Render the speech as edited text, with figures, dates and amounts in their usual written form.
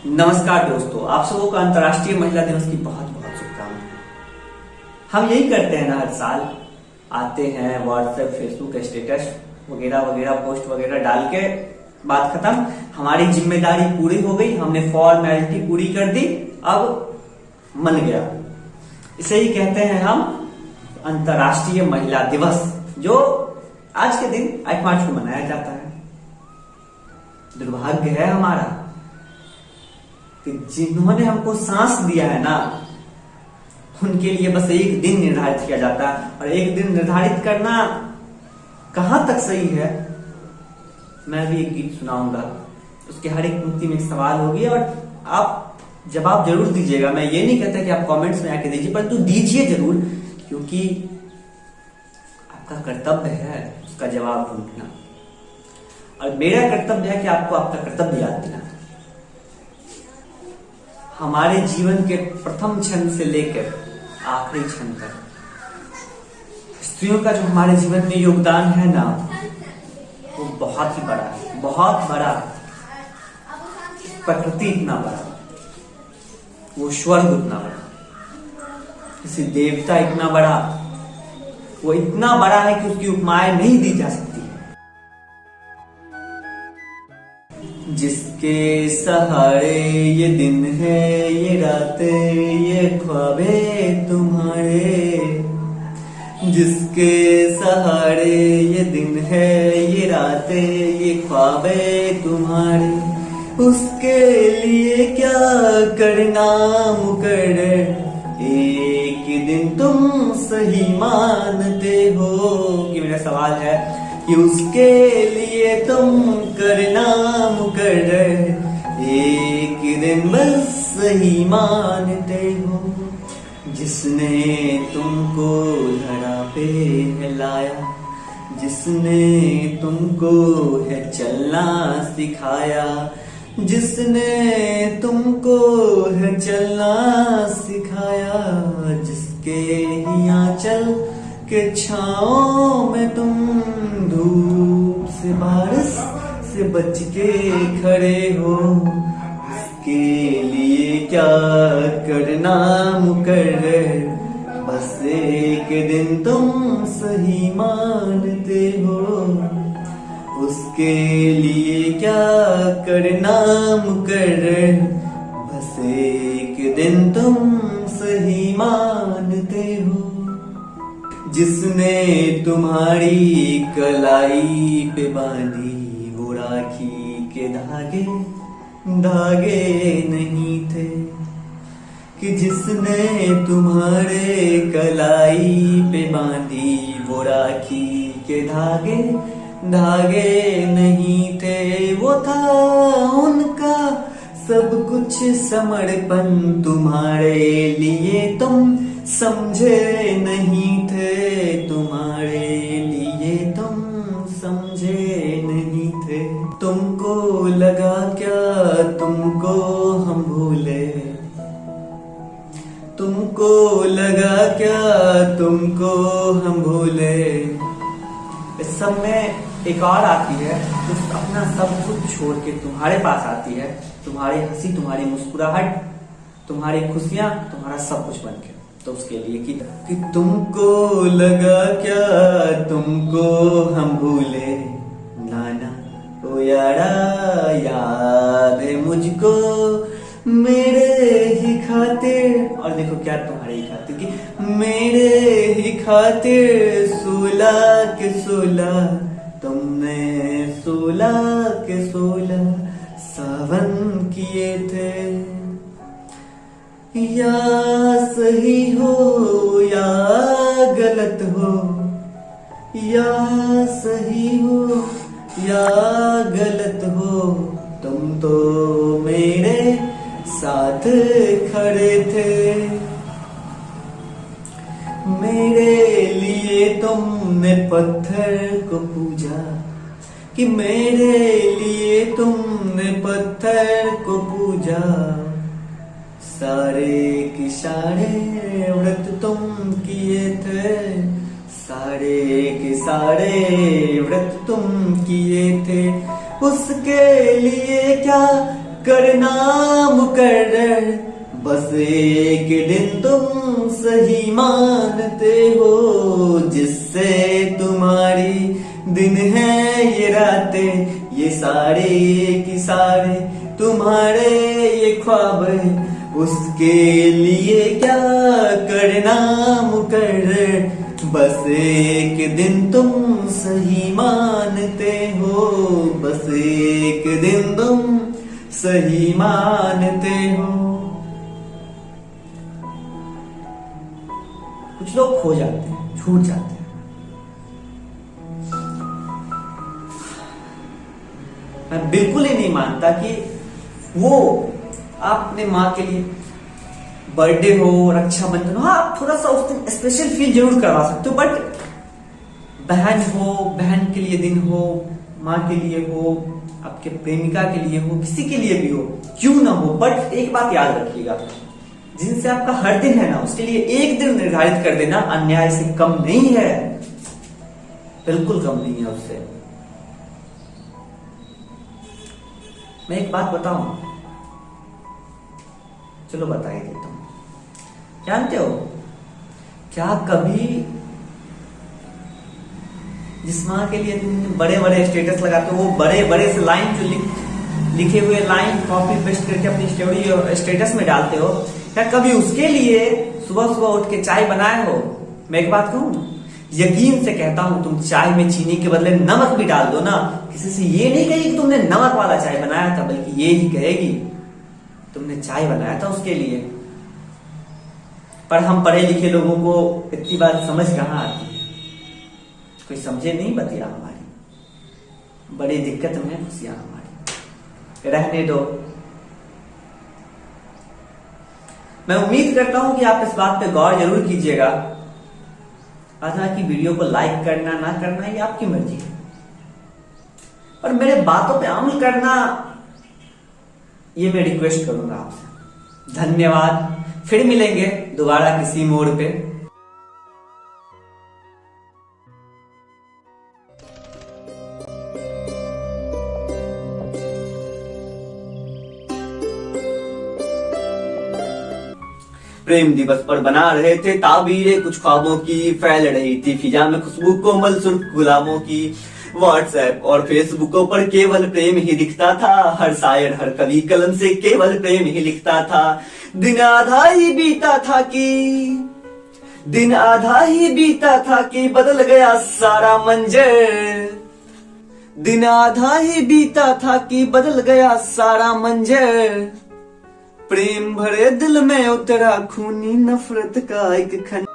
नमस्कार दोस्तों, आप सबको का अंतर्राष्ट्रीय महिला दिवस की बहुत बहुत शुभकामनाएं। हम यही करते हैं ना, हर साल आते हैं व्हाट्सएप फेसबुक स्टेटस वगैरह वगैरह पोस्ट वगैरह डाल के बात खत्म। हमारी जिम्मेदारी पूरी हो गई, हमने फॉर्मेलिटी पूरी कर दी, अब मन गया। इसे ही कहते हैं हम अंतर्राष्ट्रीय महिला दिवस, जो आज के दिन 8 मार्च को मनाया जाता है। दुर्भाग्य है हमारा कि जिन्होंने हमको सांस दिया है ना, उनके लिए बस एक दिन निर्धारित किया जाता है। और एक दिन निर्धारित करना कहां तक सही है, मैं भी एक गीत सुनाऊंगा, उसके हर एक पंक्ति में एक सवाल होगी और आप जवाब जरूर दीजिएगा। मैं ये नहीं कहता कि आप कमेंट्स में आके दीजिए, परंतु दीजिए जरूर, क्योंकि आपका कर्तव्य है उसका जवाब ढूंढना, और मेरा कर्तव्य है कि आपको आपका कर्तव्य याद दिलाना। हमारे जीवन के प्रथम क्षण से लेकर आखिरी क्षण तक स्त्रियों का जो हमारे जीवन में योगदान है ना, वो बहुत ही बड़ा है, बहुत बड़ा। प्रकृति इतना बड़ा, वो स्वर्ग उतना बड़ा, किसी देवता इतना बड़ा, वो इतना बड़ा है कि उसकी उपमाएं नहीं दी जा सकती। जिसके सहारे ये दिन है, ये रातें, ये ख्वाबें तुम्हारे, जिसके सहारे ये दिन है, ये रातें, ये ख्वाबें तुम्हारे, उसके लिए क्या करना मुकर्रर, एक दिन तुम सही मानते हो। कि मेरा सवाल है कि उसके लिए तुम करना मुकर्रर, एक दिन बस सही मानते हो। जिसने तुमको धरा पे है लाया, जिसने तुमको है चलना सिखाया, जिसने तुमको है चलना सिखाया, जिसके ही आंचल के छाँव में तुम धूप से बारिश से बच के खड़े हो, उसके लिए क्या करना मुकर्रर, बस एक दिन तुम सही मानते हो। उसके लिए क्या करना मुकर्रर, बस एक दिन तुम सही मानते हो। जिसने तुम्हारी कलाई पे बांधी वो राखी के धागे धागे नहीं थे, कि जिसने तुम्हारे कलाई पे बांधी वो राखी के धागे धागे नहीं थे। वो था उनका सब कुछ समर्पण, तुम्हारे लिए तुम समझे नहीं थे, तुम्हारे लिए तुम समझे नहीं थे। तुमको लगा क्या तुमको हम भूले, तुमको लगा क्या तुमको हम भूले। इस सब में एक और आती है जो अपना सब कुछ छोड़ के तुम्हारे पास आती है, तुम्हारी हंसी, तुम्हारी मुस्कुराहट, तुम्हारी खुशियां, तुम्हारा सब कुछ बन के। तो उसके लिए कि तुमको लगा क्या तुमको हम भूले, नाना ओ यारा याद है मुझको मेरे ही खातिर। और देखो क्या तुम्हारे ही खातिर, कि मेरे ही खातिर 16 के 16 तुमने 16 के 16 सावन किए थे। या सही हो या गलत हो, या सही हो या गलत हो, तुम तो मेरे साथ खड़े थे। मेरे लिए तुमने पत्थर को पूजा, कि मेरे लिए तुमने पत्थर को पूजा। सारे के सारे व्रत तुम किए थे, सारे के सारे व्रत तुम किए थे। उसके लिए क्या करना मुकर्रर, बस एक दिन तुम सही मानते हो, जिससे तुम्हारी दिन है ये रातें, ये सारे की सारे तुम्हारे ये ख्वाब है, उसके लिए क्या करना मुकर्रर, बस एक दिन तुम सही मानते हो, बस एक दिन तुम सही मानते हो। कुछ लोग खो जाते हैं, छूट जाते हैं। मैं बिल्कुल ही नहीं मानता कि वो आप अपने माँ के लिए बर्थडे हो, रक्षाबंधन हो, आप थोड़ा सा उस दिन स्पेशल फील जरूर करवा सकते हो, बट बहन हो, बहन के लिए दिन हो, माँ के लिए हो, आपके प्रेमिका के लिए हो, किसी के लिए भी हो, क्यों ना हो, बट एक बात याद रखिएगा, जिनसे आपका हर दिन है ना, उसके लिए एक दिन निर्धारित कर देना अन्याय से कम नहीं है, बिल्कुल कम नहीं है उससे। मैं एक बात बताऊं, चलो बता ही देता हूं। जानते हो क्या कभी जिस माँ के लिए तुम बड़े बड़े स्टेटस लगाते हो, वो बड़े बड़े से लाइन जो लिखे हुए लाइन कॉपी पेस्ट करके अपनी स्टोरी और स्टेटस में डालते हो, क्या कभी उसके लिए सुबह सुबह उठ के चाय बनाए हो? मैं एक बात कहूं, यकीन से कहता हूं, तुम चाय में चीनी के बदले नमक भी डाल दो ना, किसी से ये नहीं कहेगी कि तुमने नमक वाला चाय बनाया था, बल्कि ये ही कहेगी तुमने चाय बनाया था उसके लिए। पर हम पढ़े लिखे लोगों को इतनी बात समझ कहां आती है, कोई समझे नहीं बतिया हमारी, बड़ी दिक्कत में खुशियां हमारी, रहने दो। मैं उम्मीद करता हूं कि आप इस बात पे गौर जरूर कीजिएगा। हालांकि वीडियो को लाइक करना ना करना ये आपकी मर्जी है, पर मेरे बातों पे अमल करना ये मैं रिक्वेस्ट करूंगा आपसे। धन्यवाद, फिर मिलेंगे दोबारा किसी मोड़ पे। प्रेम दिवस पर बना रहे थे ताबीरें कुछ ख्वाबों की, फैल रही थी फिजा में खुशबू कोमल सुर्ख गुलाबों की। व्हाट्सएप और फेसबुकों पर केवल प्रेम ही दिखता था, हर शायर हर कवि कलम से केवल प्रेम ही लिखता था। दिन आधा ही बीता था कि बदल गया सारा मंजर, दिन आधा ही बीता था कि बदल गया सारा मंजर। प्रेम भरे दिल में उतरा खूनी नफरत का एक खंड।